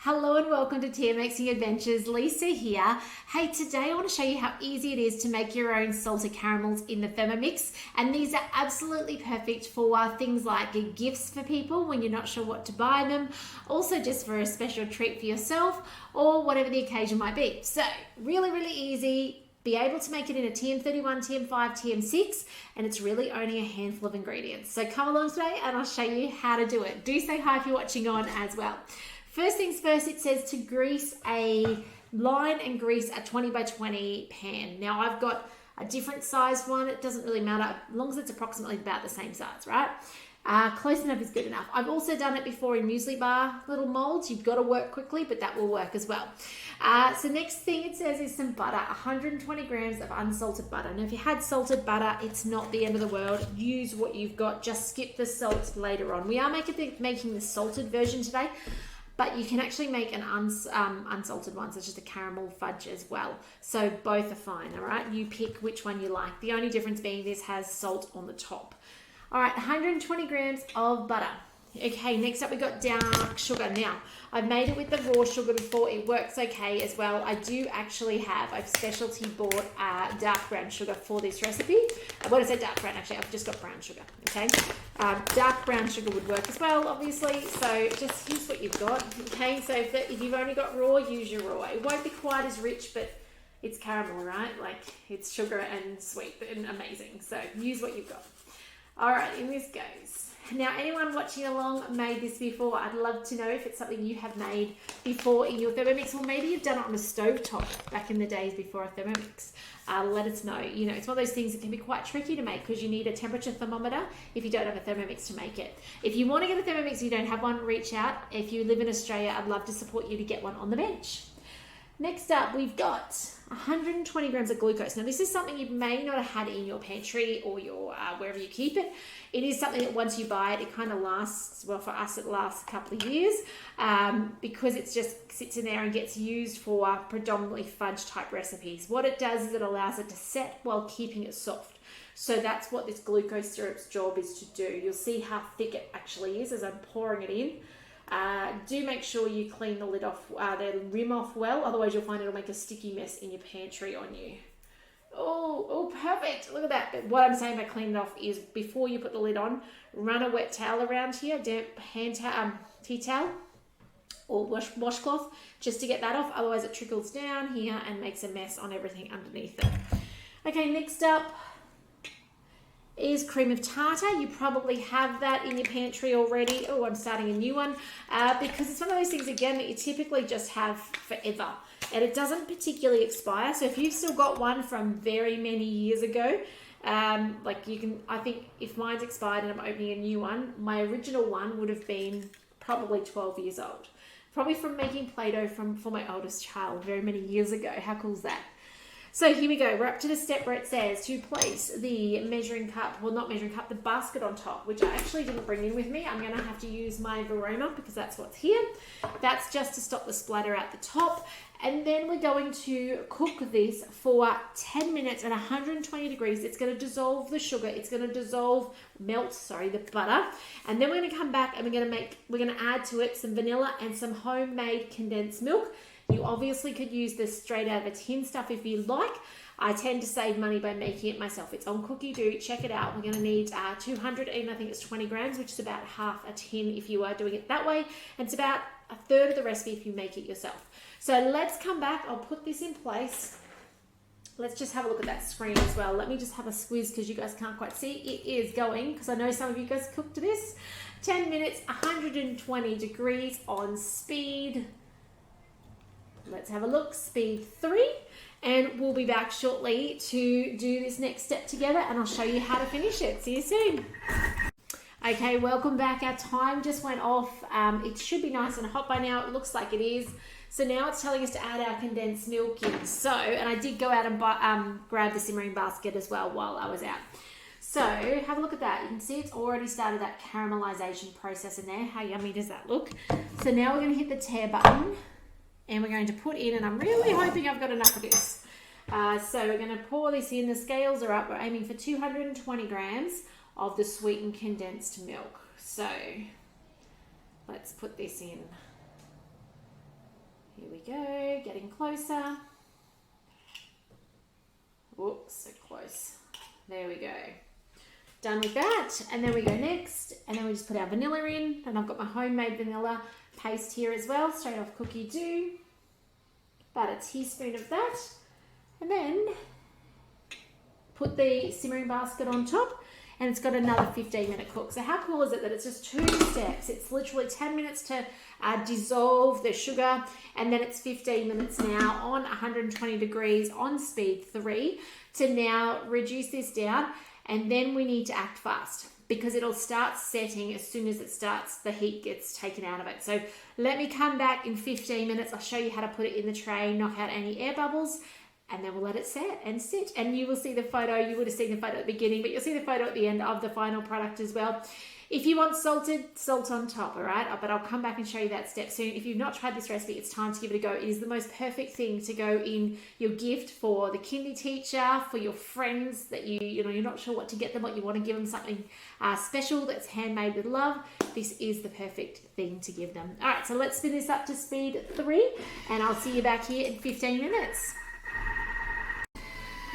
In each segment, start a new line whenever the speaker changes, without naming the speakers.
Hello and welcome to Thermomixing Adventures. Lisa here. Hey, today I want to show you how easy it is to make your own salted caramels in the Thermomix, and these are absolutely perfect for things like gifts for people when you're not sure what to buy them, also just for a special treat for yourself or whatever the occasion might be. So really easy. Be able to make it in a TM31, TM5, TM6, and it's really only a handful of ingredients. So come along today and I'll show you how to do it. Do say hi if you're watching on as well. First things first, it says to line and grease a 20 by 20 pan. Now I've got a different sized one. It doesn't really matter as long as it's approximately about the same size, right? Close enough is good enough. I've also done it before in muesli bar little molds. You've got to work quickly, but that will work as well. So next thing it says is some butter, 120 grams of unsalted butter. Now if you had salted butter, it's not the end of the world. Use what you've got. Just skip the salt later on. We are making the salted version today, but you can actually make an unsalted one, so it's just a caramel fudge as well. So both are fine, all right? You pick which one you like. The only difference being this has salt on the top. All right, 120 grams of butter. Okay, next up we got dark sugar. Now, I've made it with the raw sugar before. It works okay as well. I do actually have, I've specialty bought dark brown sugar for this recipe. When I say dark brown, actually, I've just got brown sugar, okay? Dark brown sugar would work as well, obviously. So just use what you've got, okay? So if you've only got raw, use your raw. It won't be quite as rich, but it's caramel, right? Like, it's sugar and sweet and amazing. So use what you've got. All right, in this goes. Now, anyone watching along made this before? I'd love to know if it's something you have made before in your Thermomix, or maybe you've done it on a stovetop back in the days before a Thermomix. Let us know. You know, it's one of those things that can be quite tricky to make because you need a temperature thermometer if you don't have a Thermomix to make it. If you want to get a Thermomix and you don't have one, reach out. If you live in Australia, I'd love to support you to get one on the bench. Next up, we've got 120 grams of glucose. Now, this is something you may not have had in your pantry or your wherever you keep it. It is something that once you buy it, it kind of lasts, well, for us, it lasts a couple of years because it just sits in there and gets used for predominantly fudge type recipes. What it does is it allows it to set while keeping it soft. So that's what this glucose syrup's job is to do. You'll see how thick it actually is as I'm pouring it in. Do make sure you clean the lid off, the rim off well, otherwise you'll find it'll make a sticky mess in your pantry on you. Oh, perfect. Look at that. But what I'm saying by clean it off is before you put the lid on, run a wet towel around here, damp tea towel or washcloth, just to get that off. Otherwise it trickles down here and makes a mess on everything underneath it. Okay, next up is cream of tartar. You probably have that in your pantry already. Oh, I'm starting a new one because it's one of those things, again, that you typically just have forever and it doesn't particularly expire. So if you've still got one from very many years ago, like you can, I think if mine's expired and I'm opening a new one, my original one would have been probably 12 years old. Probably from making Play-Doh for my oldest child very many years ago. How cool is that? So here we go. We're up to the step where it says to place the measuring cup, well, not measuring cup, the basket on top, which I actually didn't bring in with me. I'm going to have to use my Vorwerk because that's what's here. That's just to stop the splatter at the top. And then we're going to cook this for 10 minutes at 120 degrees. It's going to dissolve the sugar. It's going to melt the butter. And then we're going to come back and we're going to add to it some vanilla and some homemade condensed milk. You obviously could use this straight out of a tin stuff if you like. I tend to save money by making it myself. It's on Cookie Do. Check it out. We're going to need 200, even I think it's 20 grams, which is about half a tin if you are doing it that way. And it's about a third of the recipe if you make it yourself. So let's come back. I'll put this in place. Let's just have a look at that screen as well. Let me just have a squeeze because you guys can't quite see. It is going, because I know some of you guys cooked this. 10 minutes, 120 degrees on speed. Let's have a look, speed 3, and we'll be back shortly to do this next step together and I'll show you how to finish it. See you soon. Okay, welcome back. Our time just went off. It should be nice and hot by now. It looks like it is. So now it's telling us to add our condensed milk in. So, and I did go out and grab the simmering basket as well while I was out. So have a look at that. You can see it's already started that caramelization process in there. How yummy does that look? So now we're going to hit the tear button. And we're going to put in, and I'm really hoping I've got enough of this. So we're going to pour this in. The scales are up. We're aiming for 220 grams of the sweetened condensed milk. So let's put this in. Here we go, getting closer. Whoops, so close. There we go. Done with that. And then we go next, and then we just put our vanilla in, and I've got my homemade vanilla paste here as well, straight off cookie dough. About a teaspoon of that. And then put the simmering basket on top, and it's got another 15-minute cook. So how cool is it that it's just 2 steps? It's literally 10 minutes to dissolve the sugar, and then it's 15 minutes now on 120 degrees on speed 3 to now reduce this down. And then we need to act fast because it'll start setting as soon as the heat gets taken out of it. So let me come back in 15 minutes. I'll show you how to put it in the tray, knock out any air bubbles, and then we'll let it set and sit. And you will see the photo. You would have seen the photo at the beginning, but you'll see the photo at the end of the final product as well. If you want salted, salt on top, all right? But I'll come back and show you that step soon. If you've not tried this recipe, it's time to give it a go. It is the most perfect thing to go in your gift for the kindy teacher, for your friends that you're not sure what to get them, what you want to give them something special that's handmade with love. This is the perfect thing to give them. All right, so let's spin this up to speed 3, and I'll see you back here in 15 minutes.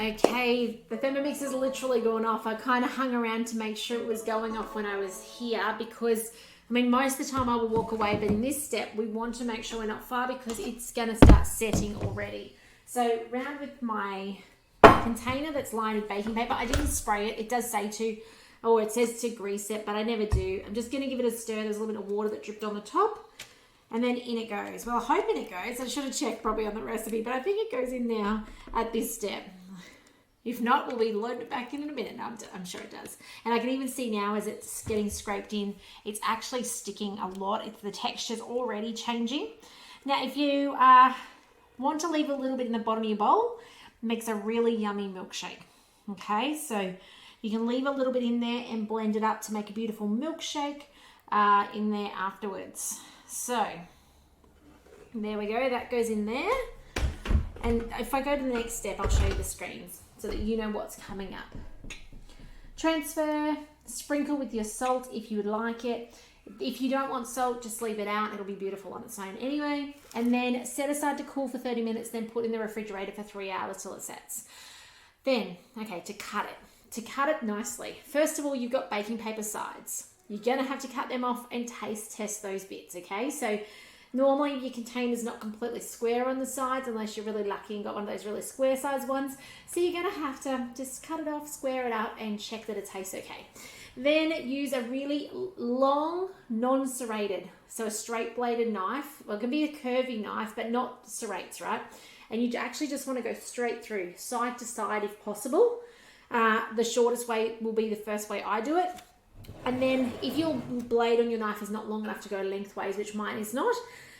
Okay, the Thermomix is literally gone off. I kind of hung around to make sure it was going off when I was here because, I mean, most of the time I will walk away, but in this step, we want to make sure we're not far because it's going to start setting already. So round with my container that's lined with baking paper. I didn't spray it. It does say it says to grease it, but I never do. I'm just going to give it a stir. There's a little bit of water that dripped on the top. And then in it goes. Well, I hope in it goes. I should have checked probably on the recipe, but I think it goes in now at this step. If not, we'll be loading it back in a minute. No, I'm sure it does. And I can even see now as it's getting scraped in, it's actually sticking a lot. The texture's already changing. Now, if you want to leave a little bit in the bottom of your bowl, it makes a really yummy milkshake. Okay, so you can leave a little bit in there and blend it up to make a beautiful milkshake in there afterwards. So there we go. That goes in there. And if I go to the next step, I'll show you the screens so that you know what's coming up. Transfer, sprinkle with your salt if you would like it. If you don't want salt, just leave it out. It'll be beautiful on its own anyway. And then set aside to cool for 30 minutes, then put in the refrigerator for 3 hours till it sets. Then, okay, to cut it nicely. First of all, you've got baking paper sides. You're gonna have to cut them off and taste test those bits, okay? So normally your container's not completely square on the sides unless you're really lucky and got one of those really square sized ones. So you're going to have to just cut it off, square it up and check that it tastes okay. Then use a really long, non-serrated, so a straight bladed knife. Well, it can be a curvy knife, but not serrates, right? And you actually just want to go straight through, side to side if possible. The shortest way will be the first way I do it. And then if your blade on your knife is not long enough to go lengthways, which mine is not,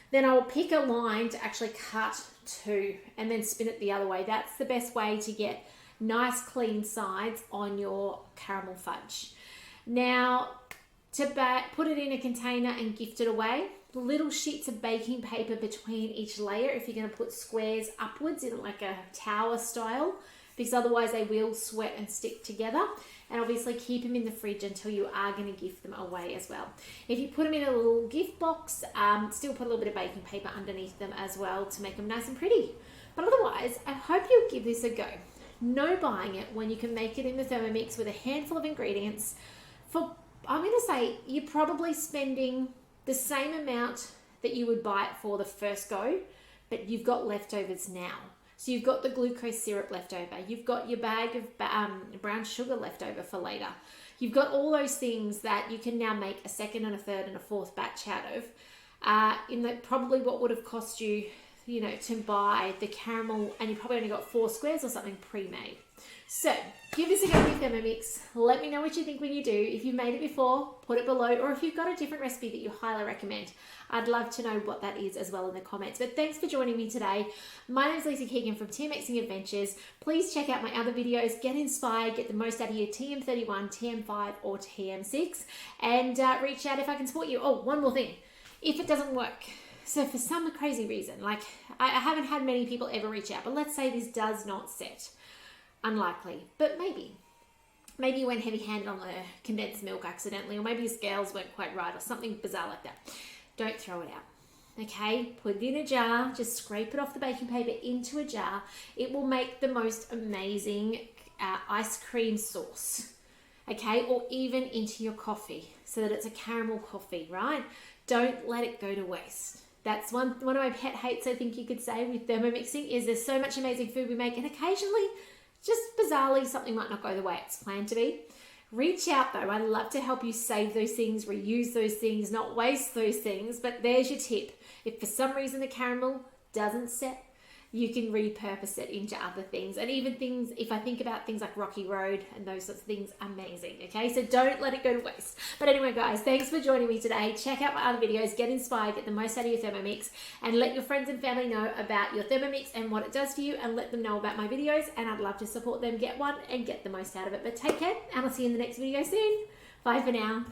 then I'll pick a line to actually cut to and then spin it the other way. That's the best way to get nice clean sides on your caramel fudge. Now, to put it in a container and gift it away, little sheets of baking paper between each layer if you're going to put squares upwards in like a tower style, because otherwise they will sweat and stick together. And obviously keep them in the fridge until you are going to gift them away as well. If you put them in a little gift box, still put a little bit of baking paper underneath them as well to make them nice and pretty. But otherwise, I hope you'll give this a go. No buying it when you can make it in the Thermomix with a handful of ingredients. I'm going to say you're probably spending the same amount that you would buy it for the first go, but you've got leftovers now. So you've got the glucose syrup left over. You've got your bag of brown sugar left over for later. You've got all those things that you can now make a second and a third and a fourth batch out of. In the probably what would have cost you, to buy the caramel, and you probably only got 4 squares or something pre-made. So give this a go with Thermomix. Let me know what you think when you do. If you've made it before, put it below, or if you've got a different recipe that you highly recommend, I'd love to know what that is as well in the comments. But thanks for joining me today. My name is Lisa Keegan from TMXing Adventures. Please check out my other videos. Get inspired, get the most out of your TM31, TM5 or TM6, and reach out if I can support you. Oh, one more thing. If it doesn't work, so for some crazy reason, like I haven't had many people ever reach out, but let's say this does not set. Unlikely, but maybe you went heavy-handed on the condensed milk accidentally, or maybe your scales weren't quite right or something bizarre like that. Don't throw it out. Okay, put it in a jar, just scrape it off the baking paper into a jar. It will make the most amazing ice cream sauce, okay, or even into your coffee so that it's a caramel coffee, right? Don't let it go to waste. That's one of my pet hates, I think you could say, with thermomixing, is there's so much amazing food we make, and occasionally, just bizarrely, something might not go the way it's planned to be. Reach out though. I'd love to help you save those things, reuse those things, not waste those things. But there's your tip. If for some reason the caramel doesn't set, you can repurpose it into other things. And even things, if I think about things like Rocky Road and those sorts of things, amazing. Okay, so don't let it go to waste. But anyway, guys, thanks for joining me today. Check out my other videos, get inspired, get the most out of your Thermomix, and let your friends and family know about your Thermomix and what it does for you, and let them know about my videos. And I'd love to support them get one and get the most out of it. But take care, and I'll see you in the next video soon. Bye for now.